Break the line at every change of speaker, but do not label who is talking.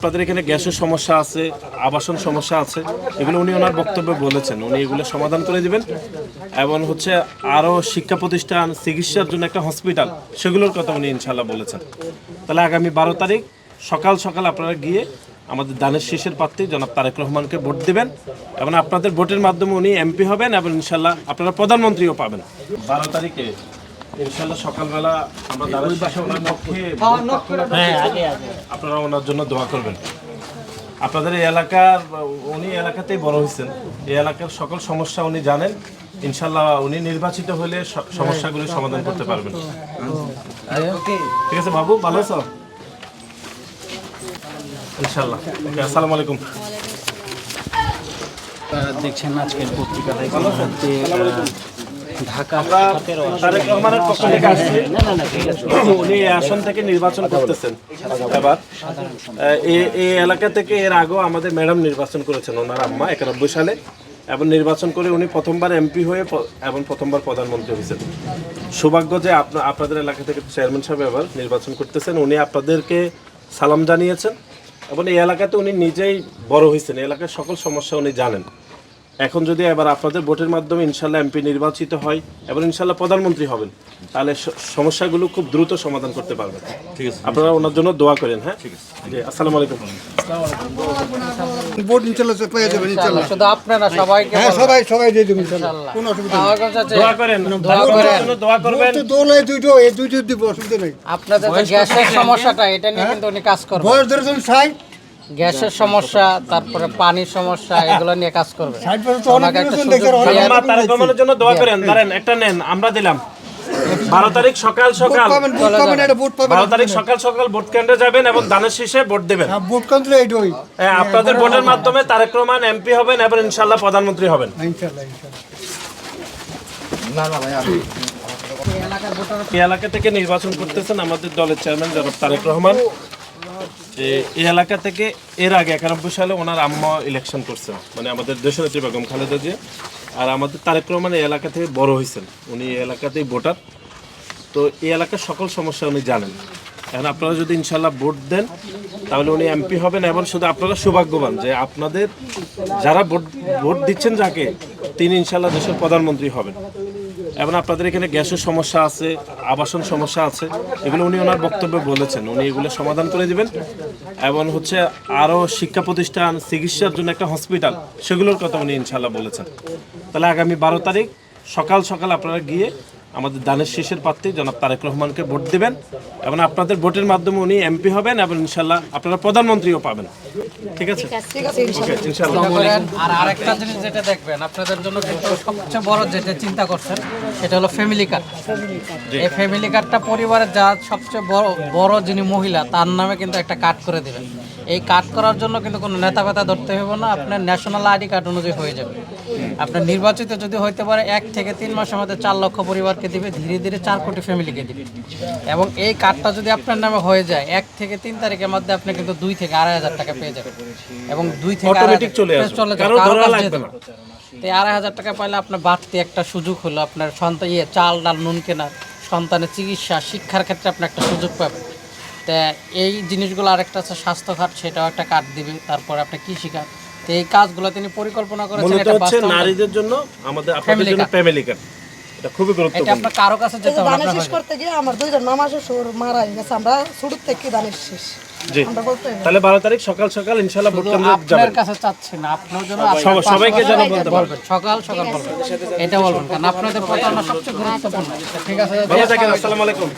আপনাদের এখানে গ্যাসের সমস্যা আছে, আবাসন সমস্যা আছে, এগুলো উনি ওনার বক্তব্যে বলেছেন, উনি এগুলো সমাধান করে দিবেন। এবং হচ্ছে আরও শিক্ষা প্রতিষ্ঠান, চিকিৎসার জন্য একটা হসপিটাল, সেগুলোর কথা উনি ইনশাল্লাহ বলেছেন। তাহলে আগামী 12 তারিখ সকাল সকাল আপনারা গিয়ে আমাদের দানের শীষের প্রার্থী জনাব তারেক রহমানকে ভোট দেবেন এবং আপনাদের ভোটের মাধ্যমে উনি এমপি হবেন এবং ইনশাল্লাহ আপনারা প্রধানমন্ত্রীও পাবেন। 12 তারিখে ইনশাল্লাহ সকালবেলা আমরা দানের শীষে ওনার পক্ষে আপনারা ওনার জন্য দোয়া করবেন। আপনাদের এই এলাকার, উনি এলাকাতেই বড় হয়েছেন, এই এলাকার সকল সমস্যা উনি জানেন। ইনশাল্লাহ উনি নির্বাচিত হলে সমস্যাগুলি সমাধান করতে পারবেন। ঠিক আছে বাবু, ভালো আছো? ইনশাল্লাহ। আসসালামু আলাইকুম।
দেখছেন আজকের পত্রিকাতে ঢাকা
তারেক রহমানের পক্ষ থেকে আসছে, উনি আসন থেকে নির্বাচন করতেছেন এবার। এই এলাকা থেকে এর আগেও আমাদের ম্যাডাম নির্বাচন করেছেন, ওনার আম্মা 91 সালে, এবং নির্বাচন করে উনি প্রথমবার এমপি হয়ে এবং প্রথমবার প্রধানমন্ত্রী হয়েছেন। সৌভাগ্য যে আপনাদের এলাকা থেকে চেয়ারম্যান সাহেব এবার নির্বাচন করতেছেন। উনি আপনাদেরকে সালাম জানিয়েছেন এবং এই এলাকাতে উনি নিজেই বড় হয়েছেন, এই এলাকার সকল সমস্যা উনি জানেন। এখন যদি এবার আপনাদের ভোটের মাধ্যমে ইনশাল্লাহ এমপি নির্বাচিত হয় এবং ইনশাল্লাহ প্রধানমন্ত্রী হবেন, তাহলে সমস্যাগুলো খুব দ্রুত সমাধান করতে পারবেন। ঠিক আছে, আপনারা ওনার জন্য দোয়া করেন। হ্যাঁ, ঠিক আছে। আসসালামু আলাইকুম।
ভোট ইনশাআল্লাহ পেয়ে যাবেন ইনশাআল্লাহ।
শুধু আপনারা সবাইকে
হ্যাঁ, সবাই দিয়ে দেবেন ইনশাআল্লাহ। কোনো অসুবিধা নেই।
দোয়া করেন, দোয়া করবেন।
তো দোলে দুটো এই দুটো দিব, অসুবিধা নেই।
আপনাদের যে গ্যাসের সমস্যাটা, এটা নিয়ে কিন্তু উনি কাজ করবেন।
বয়স ধরেছেন 60,
গ্যাসের সমস্যা, তারপরে পানির সমস্যা, এগুলো নিয়ে কাজ করবে।
60 বছর তো অনেক কিছু দেখে
আল্লাহ তারেক রহমানের জন্য দোয়া করেন। ধরেন একটা নেন, আমরা দিলাম 12 তারিখ সকাল সকাল,
ভোট পাবেন, এটা ভোট পাবেন।
12 তারিখ সকাল সকাল ভোট কেন্দ্রে যাবেন এবং দানের শীষে ভোট দেবেন।
হ্যাঁ, ভোট কেন্দ্রে এইটাই
হ্যাঁ, আপনাদের ভোটের মাধ্যমে তারেক রহমান এমপি হবেন এবং ইনশাআল্লাহ প্রধানমন্ত্রী হবেন।
ইনশাআল্লাহ।
এই এলাকা থেকে নির্বাচন করতেছেন আমাদের দলের চেয়ারম্যান জনাব তারেক রহমান। এই এলাকা থেকে এর আগে 91 সালে ওনার আম্মা ইলেকশন করছেন, মানে আমাদের দেশনেত্রী বেগম খালেদা জিয়া। আর আমাদের তারেক রহমান এই এলাকা থেকে বড় হয়েছেন, উনি এই এলাকাতেই ভোটার। তো এই এলাকার সকল সমস্যা উনি জানেন। এখন আপনারা যদি ইনশাল্লাহ ভোট দেন তাহলে উনি এমপি হবেন এবং শুধু আপনারা সৌভাগ্যবান যে আপনাদের যারা ভোট দিচ্ছেন যাকে, তিনি ইনশাল্লাহ দেশের প্রধানমন্ত্রী হবেন। এবং আপনাদের এখানে গ্যাসের সমস্যা আছে, আবাসন সমস্যা আছে, এগুলো উনি ওনার বক্তব্যে বলেছেন, উনি এগুলো সমাধান করে দিবেন। এবং হচ্ছে আরও শিক্ষা প্রতিষ্ঠান, চিকিৎসার জন্য একটা হসপিটাল, সেগুলোর কথা উনি ইনশাল্লাহ বলেছেন। তাহলে আগামী 12 তারিখ সকাল সকাল আপনারা গিয়ে আমাদের দানের শীষের প্রার্থী জনাব তারেক রহমানকে ভোট দেবেন এবং আপনাদের ভোটের মাধ্যমে উনি এমপি হবেন এবং ইনশাল্লাহ আপনারা প্রধানমন্ত্রীও পাবেন। ঠিক আছে, ইনশাল্লাহ।
আর আরেকটা জিনিস যেটা দেখবেন, আপনাদের জন্য কিন্তু সবচেয়ে বড় যেটা চিন্তা করছেন সেটা হলো ফ্যামিলি কার্ড। এই ফ্যামিলি কার্ডটা পরিবারের যা সবচেয়ে বড় যিনি মহিলা, তার নামে কিন্তু একটা কার্ড করে দেবেন। এই কার্ড করার জন্য কিন্তু কোনো নেতা ফেতা ধরতে হবে না, আপনার ন্যাশনাল আইডি কার্ড অনুযায়ী হয়ে যাবে। আপনার নির্বাচিত যদি হইতে পারে 1 থেকে 3 মাসের মধ্যে 4 লক্ষ পরিবারকে দিবে, ধীরে ধীরে 4 কোটি ফ্যামিলিকে দিবে। এবং এই কার্ডটা যদি আপনার নামে হয়ে যায়, 1 থেকে 3 তারিখের মধ্যে আপনি কিন্তু 2 থেকে 2,500 টাকা পেয়ে যাবেন। এবং 2 থেকে 2,500
চলে যাবে, কারো ধরা লাগবে না।
তো 2,500 টাকা পাইলে আপনার বাড়তি একটা সুযোগ হলো, আপনার সন্তান চাল ডাল নুন কেনার, সন্তানের চিকিৎসা, শিক্ষার ক্ষেত্রে আপনি একটা সুযোগ পাবেন। তা এই জিনিসগুলো আরেকটা আছে স্বাস্থ্য খাত, সেটাও একটা কার্ড দিবে। তারপরে আপনি কৃষি কার্ড। তো এই কাজগুলো তিনি পরিকল্পনা করেছেন।
এটা হচ্ছে নারীদের জন্য, আমাদের আপনাদের জন্য ফ্যামিলি কার্ড, এটা খুবই গুরুত্বপূর্ণ।
এটা আপনার কারো কাছে যেতে হবে না।
দানের শীষ করতে গিয়ে আমার 2জন মামা শ্বশুর মারা গেছে, আমরা ছোট থেকে দানের শীষ।
জি, তাহলে 12 তারিখ সকাল সকাল ইনশাআল্লাহ ভোট কেন্দ্রে যাবেন।
আপনার কাছে চাচ্ছি না, আপনার জন্য
সবাইকে যেন বলতে
বলবেন, সকাল সকাল বলবেন, এটা বলবেন, কারণ আপনাদের প্রচারণা সবচেয়ে গুরুত্বপূর্ণ। ঠিক আছে,
ভালো থাকেন। আসসালামু আলাইকুম।